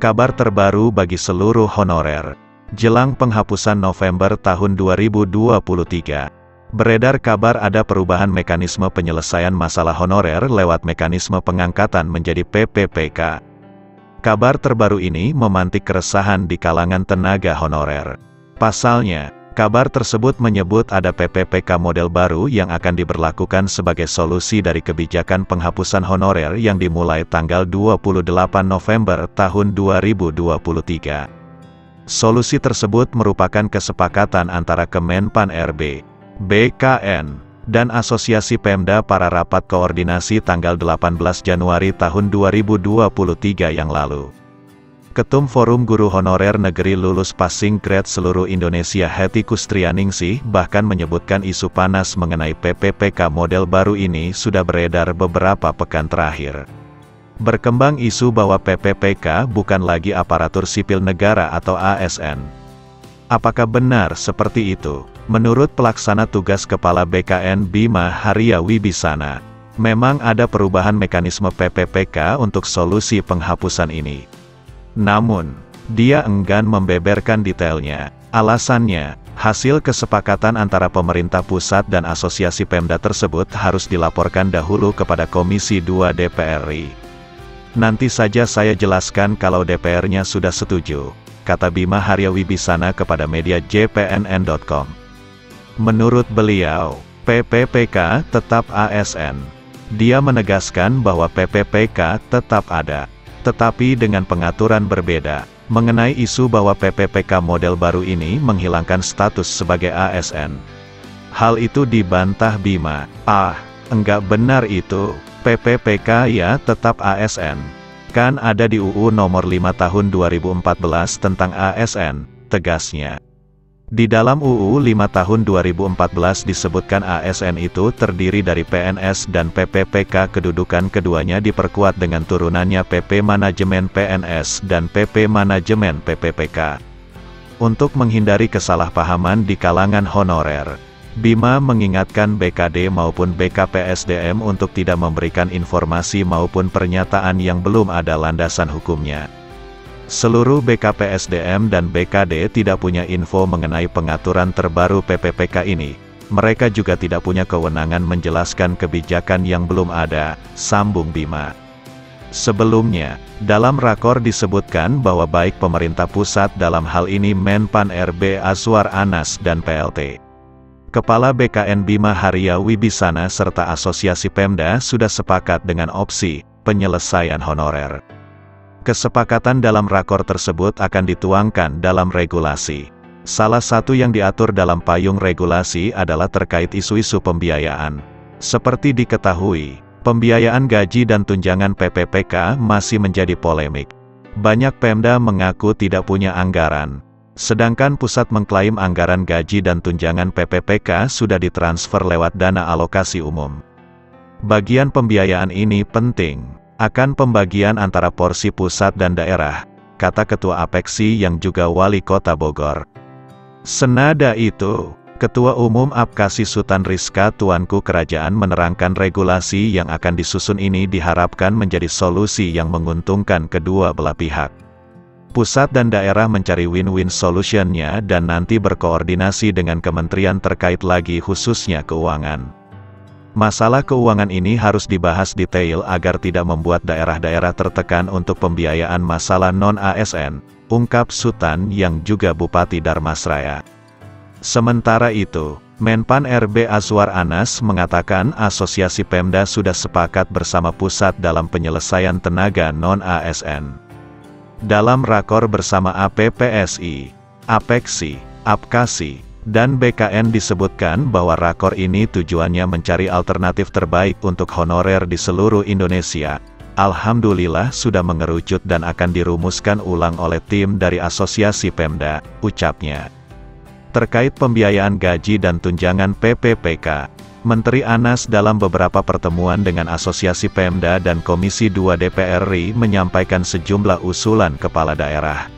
Kabar terbaru bagi seluruh honorer. Jelang penghapusan November tahun 2023. Beredar kabar ada perubahan mekanisme penyelesaian masalah honorer lewat mekanisme pengangkatan menjadi PPPK. Kabar terbaru ini memantik keresahan di kalangan tenaga honorer. Pasalnya, kabar tersebut menyebut ada PPPK model baru yang akan diberlakukan sebagai solusi dari kebijakan penghapusan honorer yang dimulai tanggal 28 November tahun 2023. Solusi tersebut merupakan kesepakatan antara Kemenpan RB, BKN, dan Asosiasi Pemda pada rapat koordinasi tanggal 18 Januari tahun 2023 yang lalu. Ketum Forum Guru Honorer Negeri Lulus Passing Grade seluruh Indonesia Hetty Kustrianingsih bahkan menyebutkan isu panas mengenai PPPK model baru ini sudah beredar beberapa pekan terakhir. Berkembang isu bahwa PPPK bukan lagi aparatur sipil negara atau ASN. Apakah benar seperti itu? Menurut pelaksana tugas Kepala BKN Bima Haria Wibisana, memang ada perubahan mekanisme PPPK untuk solusi penghapusan ini. Namun, dia enggan membeberkan detailnya. Alasannya, hasil kesepakatan antara pemerintah pusat dan asosiasi Pemda tersebut harus dilaporkan dahulu kepada Komisi 2 DPR RI. Nanti saja saya jelaskan kalau DPR-nya sudah setuju, kata Bima Haria Wibisana kepada media jpnn.com. Menurut beliau, PPPK tetap ASN. Dia menegaskan bahwa PPPK tetap ada, tetapi dengan pengaturan berbeda, mengenai isu bahwa PPPK model baru ini menghilangkan status sebagai ASN. Hal itu dibantah Bima. Enggak benar itu, PPPK ya tetap ASN. Kan ada di UU nomor 5 tahun 2014 tentang ASN, tegasnya. Di dalam UU 5 tahun 2014 disebutkan ASN itu terdiri dari PNS dan PPPK, kedudukan keduanya diperkuat dengan turunannya PP Manajemen PNS dan PP Manajemen PPPK. Untuk menghindari kesalahpahaman di kalangan honorer, Bima mengingatkan BKD maupun BKPSDM untuk tidak memberikan informasi maupun pernyataan yang belum ada landasan hukumnya. Seluruh BKPSDM dan BKD tidak punya info mengenai pengaturan terbaru PPPK ini. Mereka juga tidak punya kewenangan menjelaskan kebijakan yang belum ada, sambung Bima. Sebelumnya, dalam rakor disebutkan bahwa baik pemerintah pusat dalam hal ini Menpan RB Azwar Anas dan PLT Kepala BKN Bima Haria Wibisana serta Asosiasi Pemda sudah sepakat dengan opsi penyelesaian honorer. Kesepakatan dalam rakor tersebut akan dituangkan dalam regulasi. Salah satu yang diatur dalam payung regulasi adalah terkait isu-isu pembiayaan. Seperti diketahui, pembiayaan gaji dan tunjangan PPPK masih menjadi polemik. Banyak Pemda mengaku tidak punya anggaran, sedangkan pusat mengklaim anggaran gaji dan tunjangan PPPK sudah ditransfer lewat dana alokasi umum. Bagian pembiayaan ini penting akan pembagian antara porsi pusat dan daerah, kata Ketua APEKSI yang juga Wali Kota Bogor. Senada itu, Ketua Umum APKASI Sutan Rizka Tuanku Kerajaan menerangkan regulasi yang akan disusun ini diharapkan menjadi solusi yang menguntungkan kedua belah pihak. Pusat dan daerah mencari win-win solution-nya dan nanti berkoordinasi dengan kementerian terkait lagi khususnya keuangan. Masalah keuangan ini harus dibahas detail agar tidak membuat daerah-daerah tertekan untuk pembiayaan masalah non-ASN, ungkap Sutan yang juga Bupati Darmasraya. Sementara itu, Menpan RB Azwar Anas mengatakan Asosiasi Pemda sudah sepakat bersama pusat dalam penyelesaian tenaga non-ASN. Dalam rakor bersama APPSI, APEKSI, APKASI, dan BKN disebutkan bahwa rakor ini tujuannya mencari alternatif terbaik untuk honorer di seluruh Indonesia. Alhamdulillah sudah mengerucut dan akan dirumuskan ulang oleh tim dari Asosiasi Pemda, ucapnya. Terkait pembiayaan gaji dan tunjangan PPPK, Menteri Anas dalam beberapa pertemuan dengan Asosiasi Pemda dan Komisi 2 DPR RI menyampaikan sejumlah usulan kepala daerah.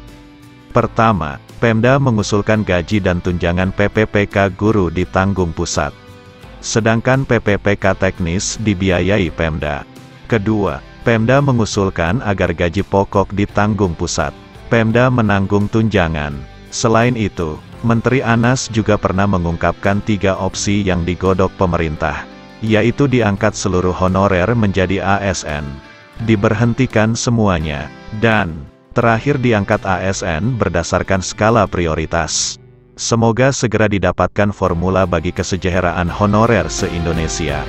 Pertama, Pemda mengusulkan gaji dan tunjangan PPPK guru ditanggung pusat, sedangkan PPPK teknis dibiayai Pemda. Kedua, Pemda mengusulkan agar gaji pokok ditanggung pusat. Pemda menanggung tunjangan. Selain itu, Menteri Anas juga pernah mengungkapkan 3 opsi yang digodok pemerintah, yaitu diangkat seluruh honorer menjadi ASN, diberhentikan semuanya, dan terakhir diangkat ASN berdasarkan skala prioritas. Semoga segera didapatkan formula bagi kesejahteraan honorer se-Indonesia.